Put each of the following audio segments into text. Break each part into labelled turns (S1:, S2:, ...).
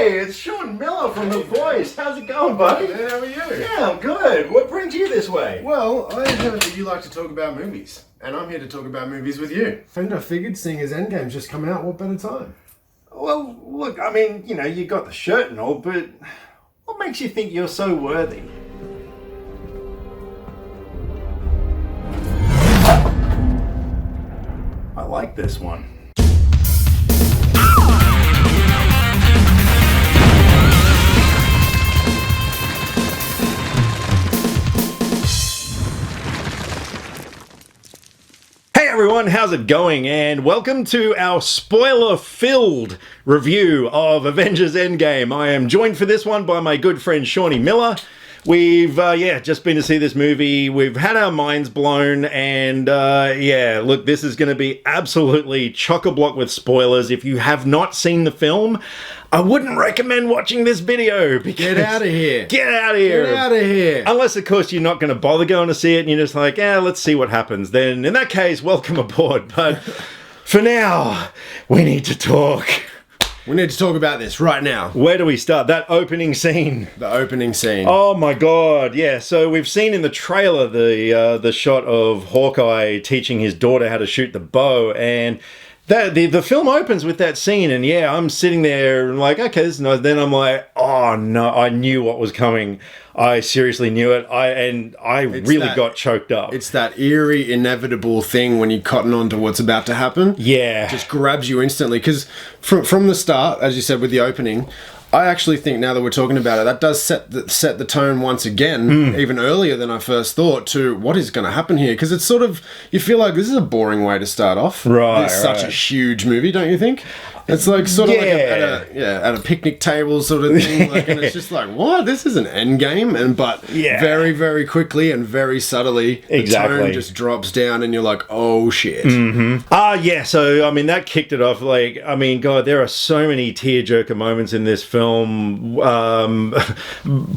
S1: Hey, it's Seanny Millar from The Voice. How's it going, buddy?
S2: Hey, how are you?
S1: Yeah, I'm good. What brings you this way?
S2: Well, I heard that you like to talk about movies, and I'm here to talk about movies with you. And I figured, seeing as Endgame's just come out, what better time?
S1: Well, look, I mean, you know, you got the shirt and all, but what makes you think you're so worthy? I like this one. Hey everyone, how's it going? And welcome to our spoiler-filled review of Avengers Endgame. I am joined for this one by my good friend Seanny Millar. We've, just been to see this movie. We've had our minds blown, and, look, this is going to be absolutely chock-a-block with spoilers. If you have not seen the film, I wouldn't recommend watching this video.
S2: Get out of here.
S1: Get out of here.
S2: Get out of here.
S1: Unless, of course, you're not going to bother going to see it, and you're just like, let's see what happens. Then, in that case, welcome aboard. But for now, we need to talk.
S2: We need to talk about this right now.
S1: Where do we start? That opening scene.
S2: The opening scene.
S1: Oh my god, yeah. So we've seen in the trailer the shot of Hawkeye teaching his daughter how to shoot the bow, and the film opens with that scene, and yeah, I'm sitting there and like, okay, this is nice. Then I'm like, oh no, I knew what was coming. I seriously knew it. I really got choked up.
S2: It's that eerie, inevitable thing when you cotton on to what's about to happen.
S1: Yeah.
S2: It just grabs you instantly. Because from the start, as you said with the opening, I actually think, now that we're talking about it, that does set the tone once again, even earlier than I first thought, to what is going to happen here. Because it's sort of, you feel like this is a boring way to start off.
S1: Right.
S2: It's such a huge movie, don't you think? It's like sort of like at a picnic table sort of thing, like, and it's just like, what? This is an Endgame, but very, very quickly and very subtly, the tone just drops down, and you're like, oh shit.
S1: So I mean, that kicked it off. Like, I mean, God, there are so many tearjerker moments in this film.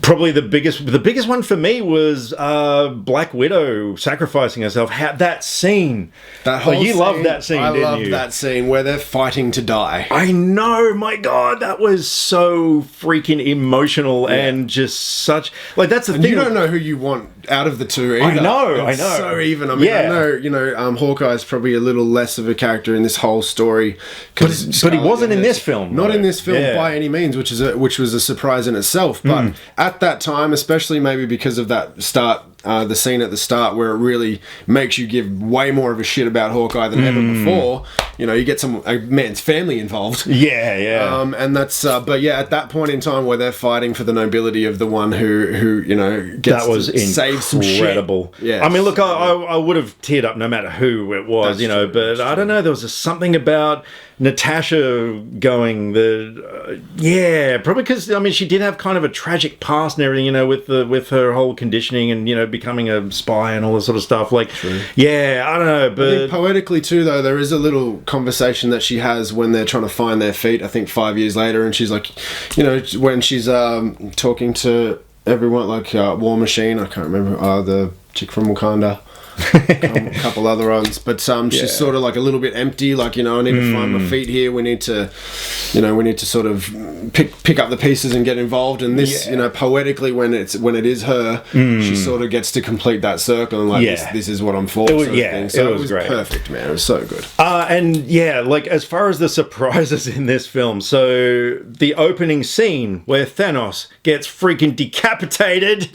S1: Probably the biggest one for me was Black Widow sacrificing herself. That scene,
S2: that whole
S1: you loved that scene.
S2: I loved that scene where they're fighting to die.
S1: I know, my God, that was so freaking emotional and just such, like, that's the thing.
S2: You don't know who you want out of the two either.
S1: I know.
S2: So even. I mean, I know, Hawkeye's probably a little less of a character in this whole story.
S1: But he wasn't in this film.
S2: Not in this film by any means, which was a surprise in itself. But at that time, especially maybe because of that start, the scene at the start where it really makes you give way more of a shit about Hawkeye than ever before. You know, you get a man's family involved. And that's, but yeah, at that point in time where they're fighting for the nobility of the one who you know, gets
S1: that was
S2: to save some
S1: incredible.
S2: Shit. Yeah,
S1: I mean, look, I would have teared up no matter who it was, that's true, but I don't know, there was just something about Natasha going probably because, I mean, she did have kind of a tragic past and everything, you know, with her whole conditioning and, you know, becoming a spy and all this sort of stuff. Like, I don't know, but
S2: I think poetically too, though, there is a little conversation that she has when they're trying to find their feet, I think 5 years later, and she's like, you know, when she's talking to everyone, like War Machine, I can't remember, the chick from Wakanda, a couple other ones, but she's sort of like a little bit empty, like, you know, I need to find my feet here, we need to sort of pick up the pieces and get involved, and this, you know, poetically, when it is her, she sort of gets to complete that circle, and like, this is what I'm for. So it was great. Perfect, man. It was so good.
S1: And like, as far as the surprises in this film, so the opening scene where Thanos gets freaking decapitated.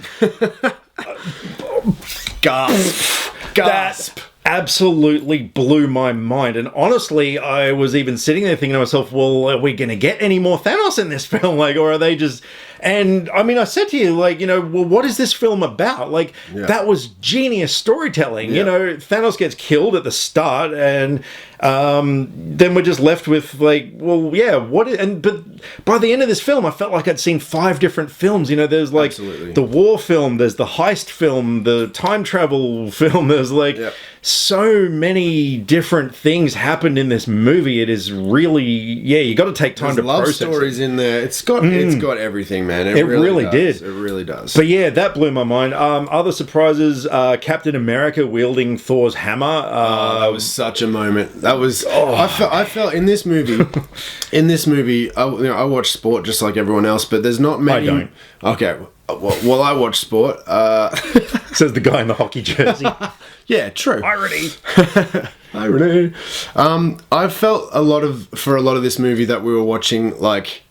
S2: Gasp.
S1: That absolutely blew my mind. And honestly, I was even sitting there thinking to myself, well, are we going to get any more Thanos in this film? Like, or are they just... And I mean, I said to you, like, you know, well, what is this film about? Like, that was genius storytelling. You know, Thanos gets killed at the start, and then we're just left with, like, well, but by the end of this film, I felt like I'd seen 5 different films. You know, there's like the war film, there's the heist film, the time travel film. There's like so many different things happened in this movie. It is really, you got to take time to process.
S2: Love stories in there. It's got everything, man. man.
S1: It really
S2: does.
S1: did.
S2: It really does.
S1: But yeah, that blew my mind. Other surprises, Captain America wielding Thor's hammer.
S2: That was such a moment. That was. I felt in this movie. I watch sport just like everyone else, but there's not many.
S1: I don't.
S2: Okay. Well, I watch sport.
S1: Says the guy in the hockey jersey.
S2: Yeah, true.
S1: Irony.
S2: Irony. I felt for a lot of this movie that we were watching, like,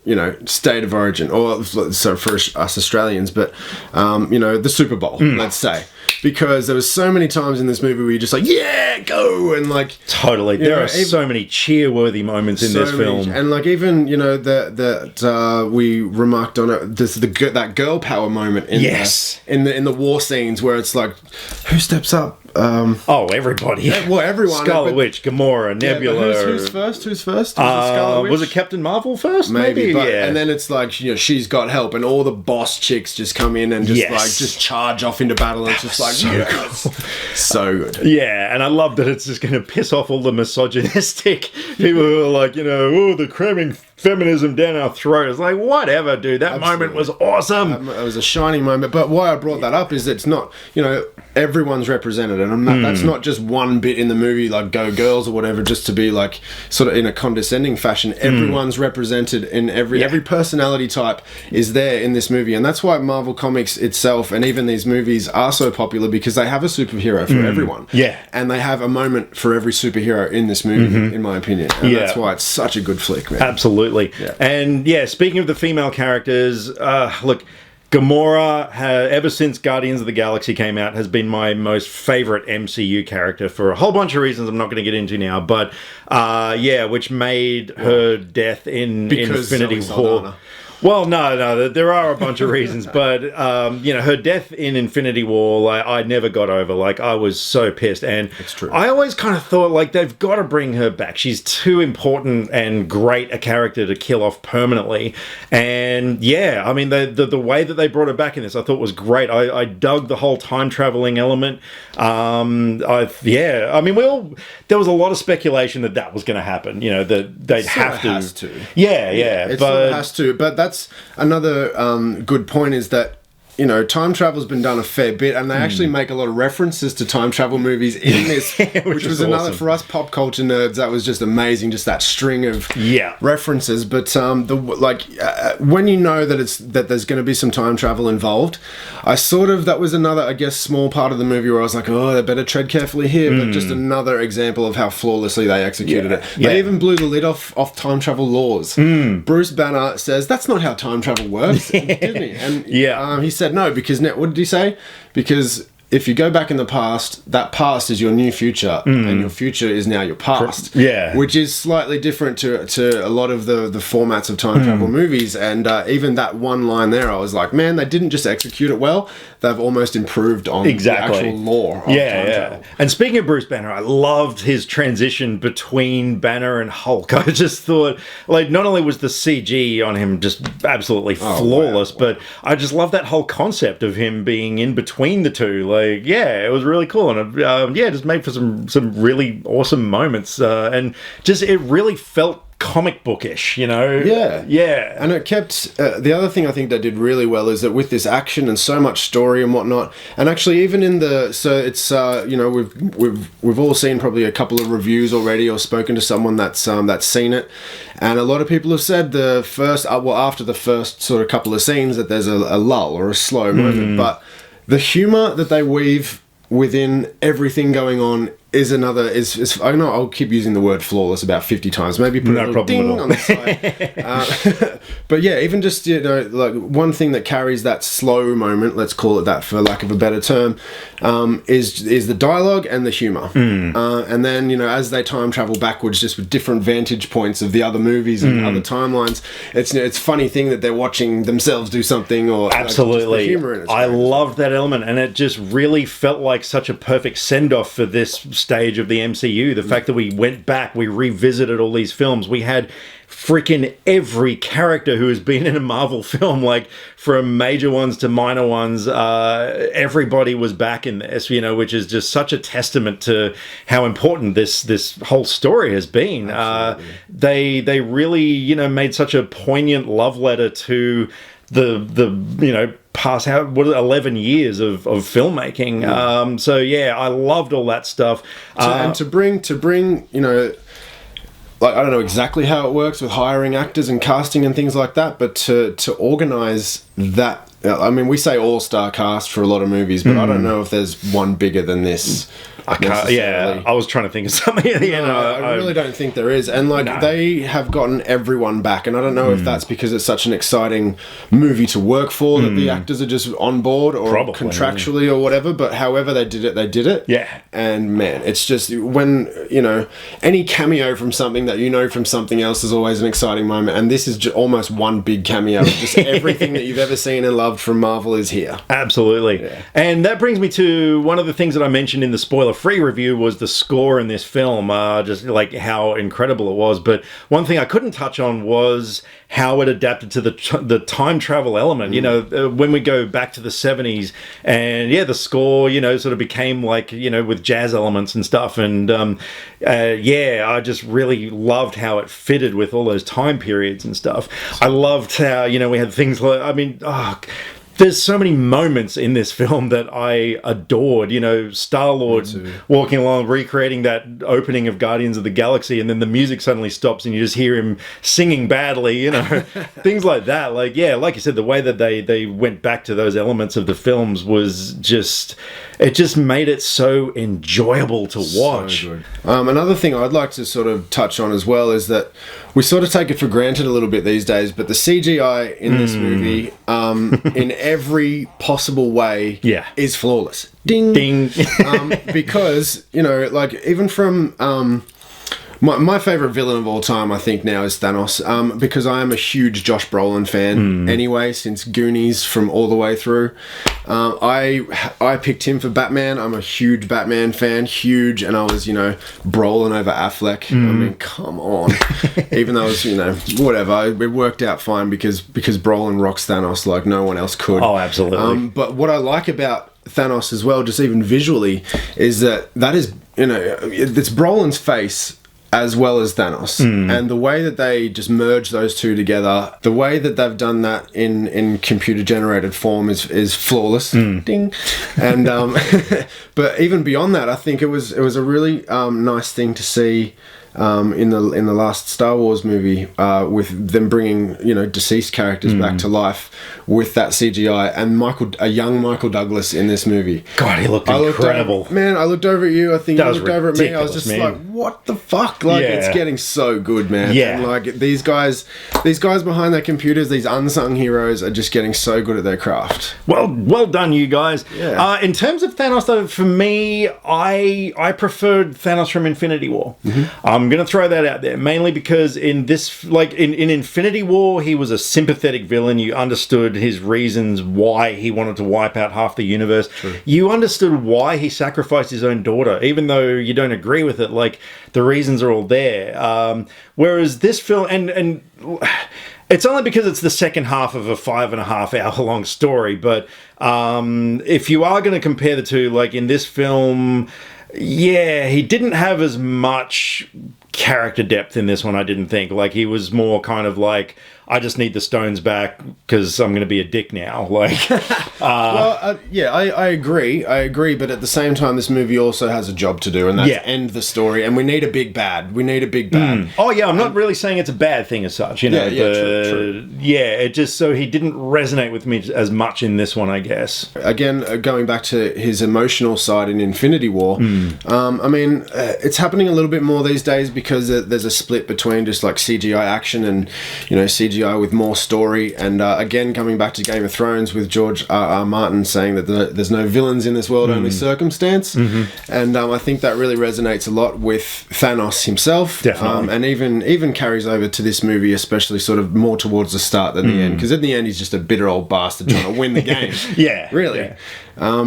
S2: State of Origin, or so for us Australians, but the Super Bowl, let's say, because there was so many times in this movie where you're just like, yeah, go, and like
S1: totally. There are so many cheer-worthy moments in this film,
S2: and like even that we remarked on it. There's that girl power moment in the war scenes where it's like, who steps up?
S1: Everybody.
S2: Well, everyone.
S1: Scarlet Witch, Gamora, Nebula.
S2: Who's first? Who's first? Was
S1: it Captain Marvel first?
S2: Maybe. Yeah. And then it's like, she's got help, and all the boss chicks just come in and just charge off into battle. And it's just like, so good.
S1: Yeah, and I love that it's just going to piss off all the misogynistic people who are like, they're cramming feminism down our throat. It's like, whatever, dude. That moment was awesome.
S2: It was a shining moment. But why I brought that up is it's not, everyone's represented, and that's not just one bit in the movie, like Go Girls or whatever, just to be like sort of in a condescending fashion. Everyone's represented in every personality type is there in this movie, and that's why Marvel Comics itself and even these movies are so popular, because they have a superhero for everyone.
S1: Yeah.
S2: And they have a moment for every superhero in this movie, in my opinion. And that's why it's such a good flick, man.
S1: Absolutely. Yeah. And speaking of the female characters, look, Gamora, ever since Guardians of the Galaxy came out, has been my most favorite MCU character for a whole bunch of reasons I'm not going to get into now. But, which made her death in Infinity War. Well, no, there are a bunch of reasons, but, her death in Infinity War, I never got over. Like, I was so pissed, and
S2: it's true.
S1: I always kind of thought, like, they've got to bring her back. She's too important and great a character to kill off permanently, and, I mean, the way that they brought her back in this, I thought was great. I dug the whole time-traveling element. I mean, there was a lot of speculation that was going to happen, that they'd have to.
S2: Has to.
S1: Yeah,
S2: it sort of has to, but that's another good point, is that time travel's been done a fair bit, and they actually make a lot of references to time travel movies in this, which was another awesome. For us pop culture nerds. That was just amazing, just that string of references. But when you know that there's going to be some time travel involved, that was another, I guess, small part of the movie where I was like, oh, they better tread carefully here. But just another example of how flawlessly they executed it. They even blew the lid off time travel laws. Bruce Banner says that's not how time travel works, didn't he? And he said no, because what did he say? Because if you go back in the past, that past is your new future, and your future is now your past. Yeah. Which is slightly different to a lot of the formats of time travel movies. And even that one line there, I was like, man, they didn't just execute it well. They've almost improved on the actual lore of time travel.
S1: And speaking of Bruce Banner, I loved his transition between Banner and Hulk. I just thought, like, not only was the CG on him just absolutely flawless, but I just love that whole concept of him being in between the two. Like, it was really cool, and just made for some really awesome moments, and just it really felt comic bookish, Yeah.
S2: And it kept the other thing I think they did really well is that with this action and so much story and whatnot, and actually even in we've all seen probably a couple of reviews already, or spoken to someone that's seen it, and a lot of people have said after the first sort of couple of scenes that there's a lull or a slow moment, but the humor that they weave within everything going on is I know I'll keep using the word flawless about 50 times. Maybe put a little ding on the side. But even just, like one thing that carries that slow moment, let's call it that for lack of a better term, is the dialogue and the humor. And then, as they time travel backwards, just with different vantage points of the other movies and other timelines, it's a funny thing that they're watching themselves do something, or
S1: absolutely.
S2: The humor in it.
S1: I loved that element, and it just really felt like such a perfect send-off for this stage of the MCU. The fact that we went back, we revisited all these films. We had freaking every character who has been in a Marvel film, like from major ones to minor ones, everybody was back in this, which is just such a testament to how important this whole story has been. They really, made such a poignant love letter to past 11 years of filmmaking. So yeah, I loved all that stuff.
S2: And to bring like, I don't know exactly how it works with hiring actors and casting and things like that, but to organize that. I mean, we say all-star cast for a lot of movies, but I don't know if there's one bigger than this.
S1: I was trying to think of something at the end.
S2: I really don't think there is. And they have gotten everyone back, and I don't know if that's because it's such an exciting movie to work for that the actors are just on board or contractually or whatever, but however they did it.
S1: Yeah.
S2: And man, it's just when, any cameo from something that from something else is always an exciting moment, and this is just almost one big cameo. Just everything that you've ever seen and loved from Marvel is here.
S1: Absolutely. Yeah. And that brings me to one of the things that I mentioned in the spoiler-free review was the score in this film, just like how incredible it was. But one thing I couldn't touch on was how it adapted to the time travel element. When we go back to the 70s, and the score, sort of became like, with jazz elements and stuff. And I just really loved how it fitted with all those time periods and stuff. I loved how, we had things like, there's so many moments in this film that I adored. Star-Lord walking along, recreating that opening of Guardians of the Galaxy, and then the music suddenly stops and you just hear him singing badly, things like that. Like you said, the way that they went back to those elements of the films was it just made it so enjoyable to watch.
S2: So good. Another thing I'd like to sort of touch on as well is that we sort of take it for granted a little bit these days, but the CGI in this movie, in every possible way, is flawless. Ding! Ding! Because, even from... My favourite villain of all time, I think, now is Thanos, because I am a huge Josh Brolin fan anyway, since Goonies from all the way through. I picked him for Batman. I'm a huge Batman fan, and I was, Brolin over Affleck. I mean, come on. Even though it was, whatever, it worked out fine because Brolin rocks Thanos like no one else could.
S1: Oh, absolutely.
S2: But what I like about Thanos as well, just even visually, is that is, it's Brolin's face as well as Thanos. And the way that they just merge those two together, the way that they've done that in computer generated form is flawless. Ding. And but even beyond that, I think it was a really nice thing to see in the last Star Wars movie, with them bringing deceased characters back to life with that CGI, and a young Michael Douglas in this movie.
S1: God, he looked incredible.
S2: I looked over at you. I think you looked over at me. I was just like, what the fuck? Like, it's getting so good, man.
S1: Yeah.
S2: And like these guys behind their computers, these unsung heroes, are just getting so good at their craft.
S1: Well done, you guys.
S2: Yeah.
S1: In terms of Thanos, though, for me, I preferred Thanos from Infinity War. I'm going to throw that out there, mainly because in this, like in Infinity War, he was a sympathetic villain. You understood his reasons why he wanted to wipe out half the universe.
S2: True.
S1: You understood why he sacrificed his own daughter, even though you don't agree with it. Like, the reasons are all there. Whereas this film, and it's only because it's the second half of a 5.5 hour long story, but if you are going to compare the two, like in this film, he didn't have as much character depth in this one, I didn't think. Like, he was more kind of like, I just need the stones back because I'm going to be a dick now. Like,
S2: I agree. But at the same time, this movie also has a job to do, and that's end the story. And we need a big bad.
S1: Oh yeah, I'm not really saying it's a bad thing as such. True. It just, so he didn't resonate with me as much in this one, I guess.
S2: Again, going back to his emotional side in Infinity War, it's happening a little bit more these days because there's a split between just like CGI action and CGI with more story, and again, coming back to Game of Thrones with George R. Martin saying that there's no villains in this world, only circumstance. And I think that really resonates a lot with Thanos himself.
S1: Definitely.
S2: And even carries over to this movie, especially sort of more towards the start than the end, because in the end he's just a bitter old bastard trying to win the game. Really.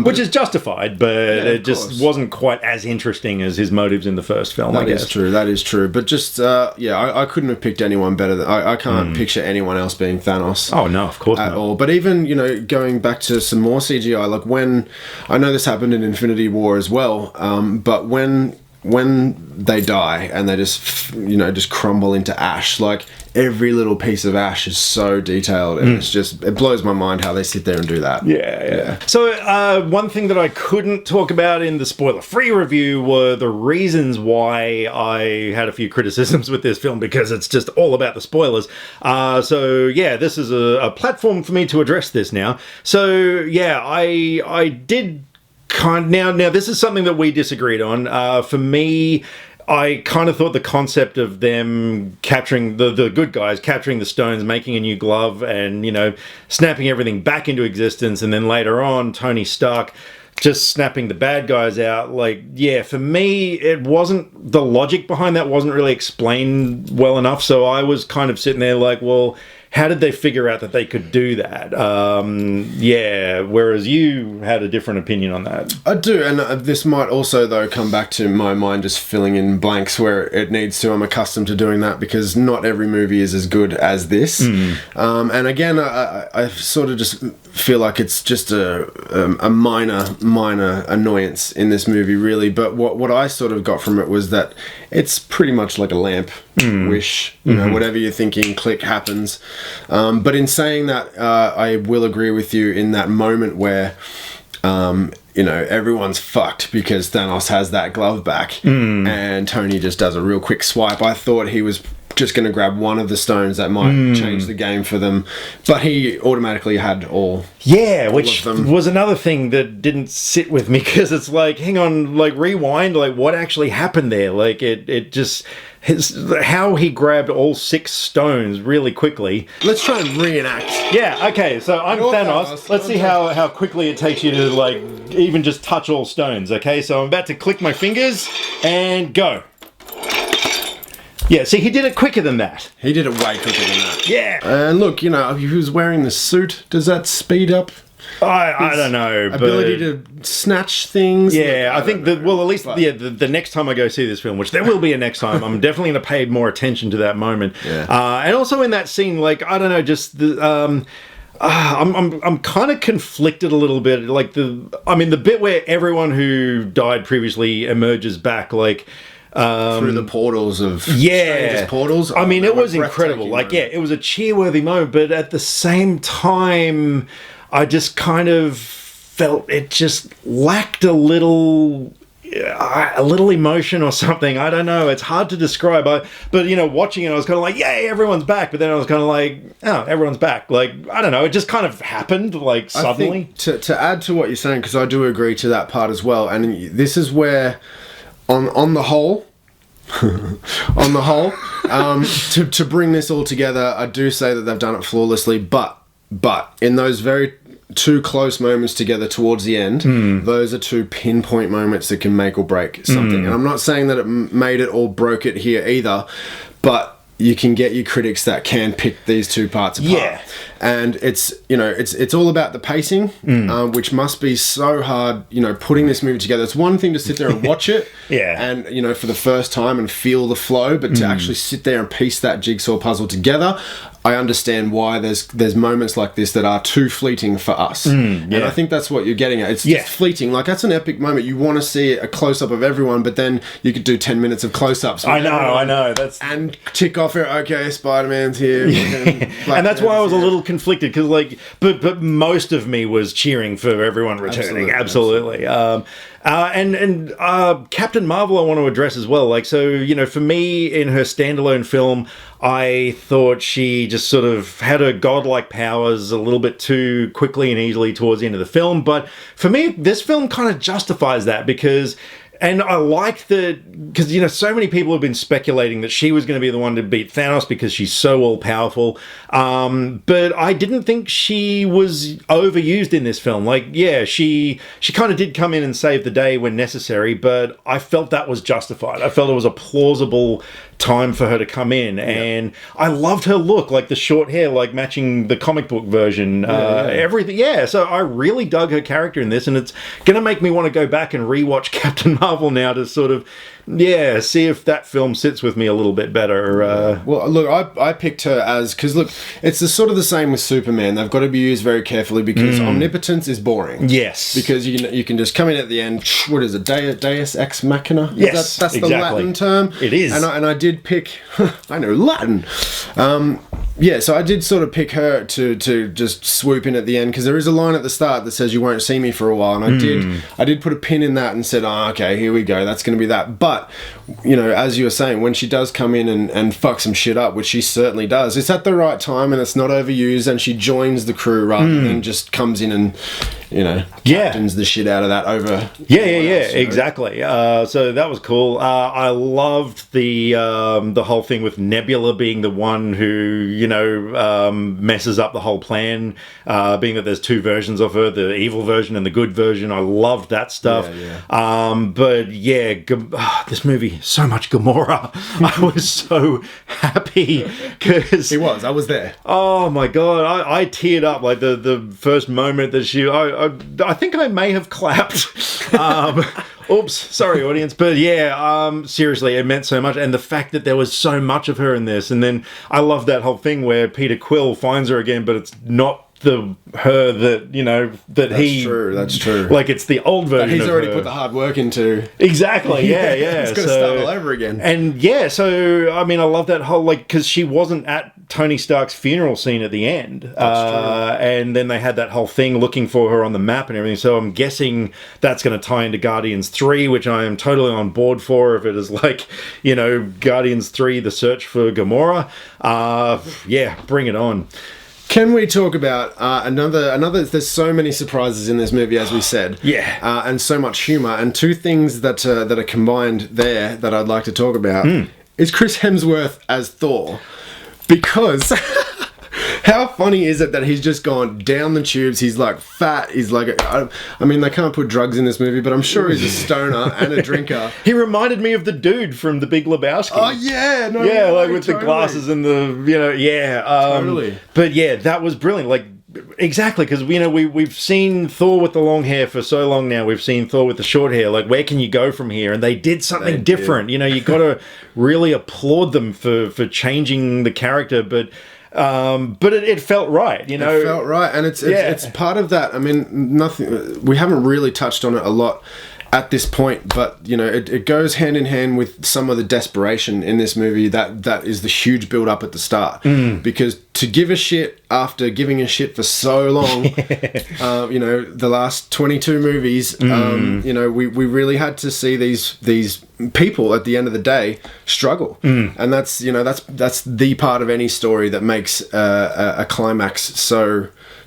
S1: Which is justified, but it just wasn't quite as interesting as his motives in the first film.
S2: That is true. But just I couldn't have picked anyone better. I can't picture anyone else being Thanos.
S1: Oh no, of course
S2: at
S1: not.
S2: all. But even going back to some more CGI, like when I know this happened in Infinity War as well, but when when they die and they just crumble into ash, like every little piece of ash is so detailed, and it blows my mind how they sit there and do that.
S1: Yeah. So one thing that I couldn't talk about in the spoiler-free review were the reasons why I had a few criticisms with this film, because it's just all about the spoilers. So yeah, this is a platform for me to address this now. So yeah, I did now this is something that we disagreed on. For me, I kind of thought the concept of them capturing the good guys, capturing the stones, making a new glove, and, you know, snapping everything back into existence, and then later on, Tony Stark just snapping the bad guys out. Like, yeah, for me, it wasn't, the logic behind that wasn't really explained well enough. So I was kind of sitting there like, well, how did they figure out that they could do that? Yeah, whereas you had a different opinion on that.
S2: I do, and this might also, though, come back to my mind just filling in blanks where it needs to. I'm accustomed to doing that because not every movie is as good as this. And again, I sort of just feel like it's just a minor annoyance in this movie, really. But what I sort of got from it was that it's pretty much like a lamp wish. You know, whatever you're thinking, click, happens. But in saying that, I will agree with you in that moment where, you know, everyone's fucked because Thanos has that glove back and Tony just does a real quick swipe. I thought he was just going to grab one of the stones that might change the game for them, but he automatically had all. Yeah,
S1: which was another thing that didn't sit with me, because it's like, hang on, like, rewind, like, what actually happened there? Like, it just, how he grabbed all 6 stones really quickly.
S2: Let's try and reenact.
S1: Yeah, okay, so I'm Thanos. Let's see how quickly it takes you to, like, even just touch all stones, okay? So I'm about to click my fingers and go. Yeah, see, he did it quicker than that.
S2: He did it way quicker than that.
S1: Yeah.
S2: And look, you know, if he was wearing the suit, does that speed up
S1: I don't know.
S2: ability to snatch things?
S1: Yeah, I think that, well, at least the next time I go see this film, which there will be a next time, I'm definitely going to pay more attention to that moment.
S2: Yeah.
S1: And also in that scene, like, I don't know, just the... I'm kind of conflicted a little bit. Like, the bit where everyone who died previously emerges back, like...
S2: through the portals of strangest portals.
S1: I mean, it was incredible. Like, yeah, it was a cheer-worthy moment, but at the same time, I just kind of felt it just lacked a little emotion or something. I don't know. It's hard to describe. But, you know, watching it, I was kind of like, yay, everyone's back. But then I was kind of like, oh, everyone's back. Like, I don't know. It just kind of happened, like, suddenly.
S2: I think to add to what you're saying, because I do agree to that part as well, and this is where... On the whole, to bring this all together, I do say that they've done it flawlessly. But in those very 2 close moments together towards the end, those are 2 pinpoint moments that can make or break something. And I'm not saying that it made it or broke it here either, but you can get your critics that can pick these 2 parts apart.
S1: Yeah.
S2: And it's, you know, it's all about the pacing, which must be so hard, you know, putting this movie together. It's one thing to sit there and watch it and, you know, for the first time and feel the flow, but to actually sit there and piece that jigsaw puzzle together, I understand why there's moments like this that are too fleeting for us. And I think that's what you're getting at. It's just fleeting. Like, that's an epic moment. You want to see a close-up of everyone, but then you could do 10 minutes of close-ups.
S1: I know.
S2: And tick off it, okay, Spider-Man's here.
S1: And that's why I was a little conflicted, because, like, but most of me was cheering for everyone returning. Absolutely. And Captain Marvel I want to address as well. Like, so, you know, for me, in her standalone film, I thought she just sort of had her godlike powers a little bit too quickly and easily towards the end of the film. But for me, this film kind of justifies that, because... And I like because, you know, so many people have been speculating that she was going to be the one to beat Thanos because she's so all-powerful. But I didn't think she was overused in this film. Like, yeah, she kind of did come in and save the day when necessary, but I felt that was justified. I felt it was a plausible time for her to come in. And I loved her look, like the short hair, like matching the comic book version, everything. Yeah, so I really dug her character in this, and it's going to make me want to go back and rewatch Captain Marvel now to sort of yeah, see if that film sits with me a little bit better.
S2: Well, look, I picked her as, because look, it's sort of the same with Superman. They've got to be used very carefully because omnipotence is boring.
S1: Yes.
S2: Because you can just come in at the end. What is it? Deus ex machina?
S1: Yes,
S2: that's
S1: exactly.
S2: the Latin term.
S1: It is.
S2: And I did pick. I know Latin. Yeah, so I did sort of pick her to just swoop in at the end, because there is a line at the start that says you won't see me for a while, and I did put a pin in that and said, oh, okay, here we go, that's going to be that. But, you know, as you were saying, when she does come in and fuck some shit up, which she certainly does, it's at the right time and it's not overused, and she joins the crew rather than just comes in and, you know, captains the shit out of that over.
S1: Yeah, exactly. So that was cool. I loved the whole thing with Nebula being the one who, you know, messes up the whole plan, being that there's two versions of her, the evil version and the good version. I loved that stuff. But yeah, this movie, so much Gamora. I was so happy because
S2: I was there.
S1: Oh my god, I teared up like the first moment that she. I think I may have clapped. Oops, sorry, audience. But yeah, seriously, it meant so much. And the fact that there was so much of her in this. And then I love that whole thing where Peter Quill finds her again, but it's not her that, you know, that's true. Like, it's the old version
S2: that he's already
S1: her.
S2: Put the hard work into.
S1: Exactly, yeah.
S2: He's got to start all over again.
S1: And yeah, so, I mean, I love that whole, like, because she wasn't at Tony Stark's funeral scene at the end.
S2: That's true.
S1: And then they had that whole thing looking for her on the map and everything. So I'm guessing that's going to tie into Guardians 3, which I am totally on board for if it is like, you know, Guardians 3, the search for Gamora. Yeah, bring it on.
S2: Can we talk about another? There's so many surprises in this movie, as we said.
S1: Yeah.
S2: And so much humor. And two things that are combined there that I'd like to talk about is Chris Hemsworth as Thor. Because how funny is it that he's just gone down the tubes? He's like fat. He's like, I mean, they can't put drugs in this movie, but I'm sure he's a stoner and a drinker.
S1: He reminded me of the dude from The Big Lebowski.
S2: Oh yeah, no,
S1: yeah,
S2: no,
S1: like with
S2: totally.
S1: the glasses and the, you know, yeah,
S2: totally.
S1: But yeah, that was brilliant. Like, exactly, because, you know, we've seen Thor with the long hair for so long now. We've seen Thor with the short hair. Like, where can you go from here? And they did something different. You know, you got to really applaud them for changing the character, but it felt right, you know.
S2: It felt right, and it's part of that. I mean, we haven't really touched on it a lot at this point, but you know, it goes hand in hand with some of the desperation in this movie that is the huge build up at the start. Because to give a shit after giving a shit for so long, you know, the last 22 movies, you know, we really had to see these people at the end of the day struggle, and that's, you know, that's the part of any story that makes a climax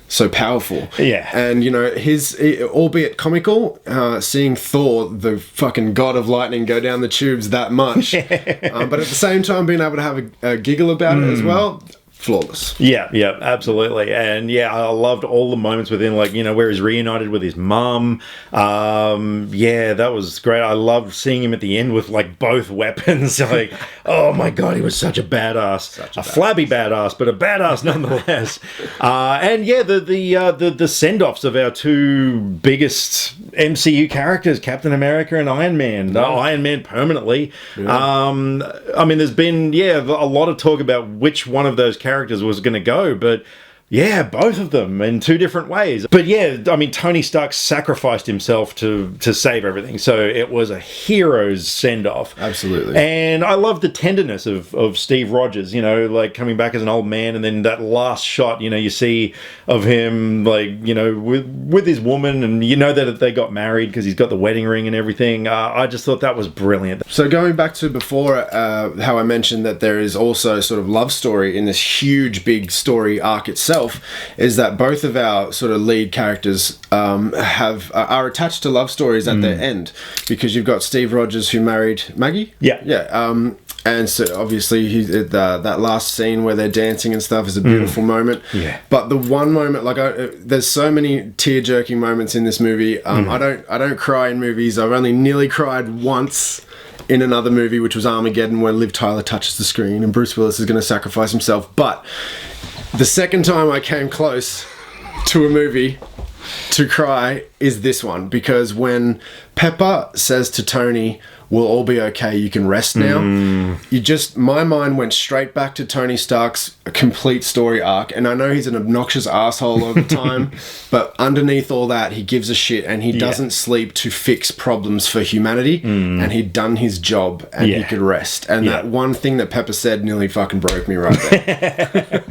S2: so powerful.
S1: Yeah.
S2: And, you know, his, albeit comical, seeing Thor, the fucking god of lightning, go down the tubes that much, but at the same time being able to have a giggle about it as well, flawless.
S1: Yeah, absolutely. And yeah, I loved all the moments within, like, you know, where he's reunited with his mum. Yeah, that was great. I loved seeing him at the end with like both weapons. Like, oh my god, he was such a badass. A flabby badass, but a badass nonetheless. And yeah, the send-offs of our two biggest MCU characters, Captain America and Iron Man. Iron Man permanently. I mean, there's been a lot of talk about which one of those characters was going to go, but yeah, both of them in two different ways. But yeah, I mean, Tony Stark sacrificed himself to save everything, so it was a hero's send-off.
S2: Absolutely.
S1: And I love the tenderness of Steve Rogers, you know, like coming back as an old man, and then that last shot, you know, you see of him, like, you know, with his woman, and you know that they got married because he's got the wedding ring and everything. I just thought that was brilliant.
S2: So going back to before, how I mentioned that there is also sort of love story in this huge big story arc itself, is that both of our sort of lead characters are attached to love stories at their end, because you've got Steve Rogers, who married Maggie. And so obviously that last scene where they're dancing and stuff is a beautiful moment. Yeah. But the one moment, like, there's so many tear-jerking moments in this movie. I don't cry in movies. I've only nearly cried once in another movie, which was Armageddon, when Liv Tyler touches the screen and Bruce Willis is going to sacrifice himself. But the second time I came close to a movie to cry is this one, because when Pepper says to Tony, we'll all be okay, you can rest now. My mind went straight back to Tony Stark's complete story arc, and I know he's an obnoxious asshole all the time, but underneath all that, he gives a shit, and he doesn't sleep to fix problems for humanity, and he'd done his job, and he could rest. And that one thing that Pepper said nearly fucking broke me right there.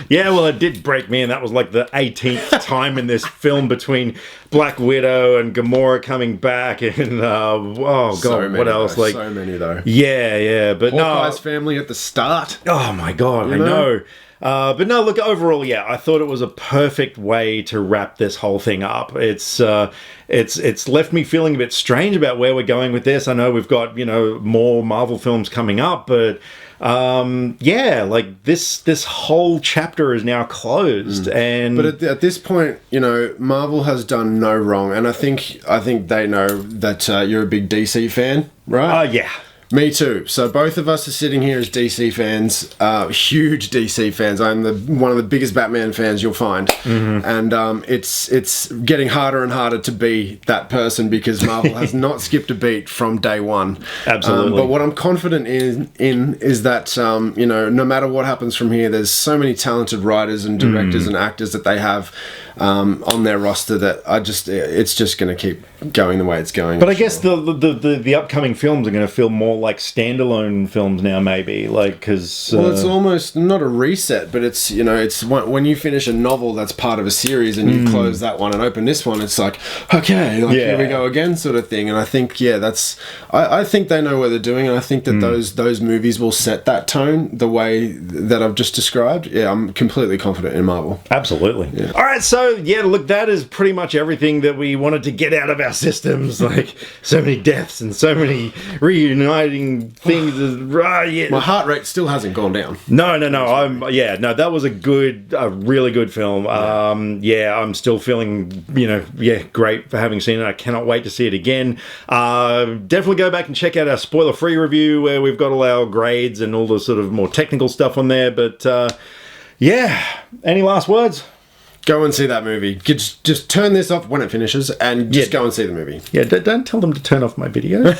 S1: Yeah, well, it did break me, and that was like the 18th time in this film between Black Widow and Gamora coming back, and what else?
S2: Like so many though.
S1: Yeah, but
S2: Hawkeye's family at the start.
S1: Oh my god, I know. But no, look, overall, I thought it was a perfect way to wrap this whole thing up. It's left me feeling a bit strange about where we're going with this. I know we've got, more Marvel films coming up, but like this whole chapter is now closed.
S2: But at this point, Marvel has done no wrong, and I think they know that you're a big DC fan, right?
S1: Yeah.
S2: Me too. So both of us are sitting here as DC fans, huge DC fans. I'm one of the biggest Batman fans you'll find, and it's getting harder and harder to be that person because Marvel has not skipped a beat from day one.
S1: Absolutely.
S2: But what I'm confident in is that no matter what happens from here, there's so many talented writers and directors and actors that they have on their roster that it's just going to keep going the way it's going.
S1: But I guess the upcoming films are going to feel more like standalone films now, maybe, because
S2: it's almost not a reset, but it's when you finish a novel that's part of a series and you close that one and open this one, it's like, okay, here we go again, sort of thing. And I think I think they know what they're doing, and I think that those movies will set that tone the way that I've just described. I'm completely confident in Marvel.
S1: Absolutely. All right, so look, that is pretty much everything that we wanted to get out of our systems. Like, so many deaths and so many reuniting things.
S2: My heart rate still hasn't gone down.
S1: No. That was a really good film. I'm still feeling, great for having seen it. I cannot wait to see it again. Definitely go back and check out our spoiler-free review where we've got all our grades and all the sort of more technical stuff on there. But any last words?
S2: Go and see that movie. Just turn this off when it finishes and just go and see the movie.
S1: Yeah, don't tell them to turn off my video.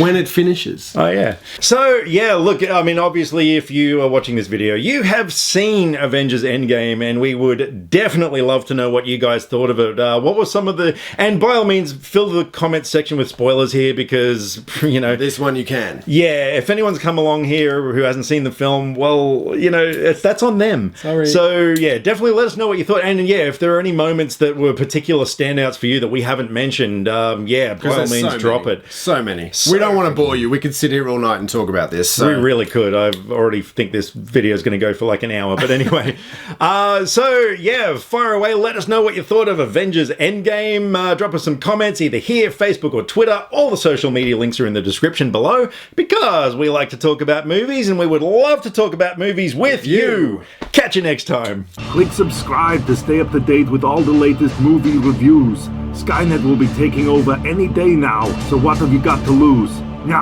S2: When it finishes.
S1: Oh, yeah. So, look, I mean, obviously, if you are watching this video, you have seen Avengers Endgame, and we would definitely love to know what you guys thought of it. What were some of the... And by all means, fill the comments section with spoilers here, because,
S2: This one you can.
S1: Yeah, if anyone's come along here who hasn't seen the film, well, that's on them.
S2: Sorry.
S1: So, definitely let us know what you thought. And, if there are any moments that were particular standouts for you that we haven't mentioned, by all means, drop it.
S2: So many. We don't want to bore you. We could sit here all night and talk about this. So.
S1: We really could. I already think this video is going to go for like an hour. But anyway. Fire away. Let us know what you thought of Avengers Endgame. Drop us some comments either here, Facebook or Twitter. All the social media links are in the description below because we like to talk about movies and we would love to talk about movies with you. Catch you next time.
S3: Click subscribe to stay up to date with all the latest movie reviews. Skynet will be taking over any day now, so what have you got to lose? Yeah.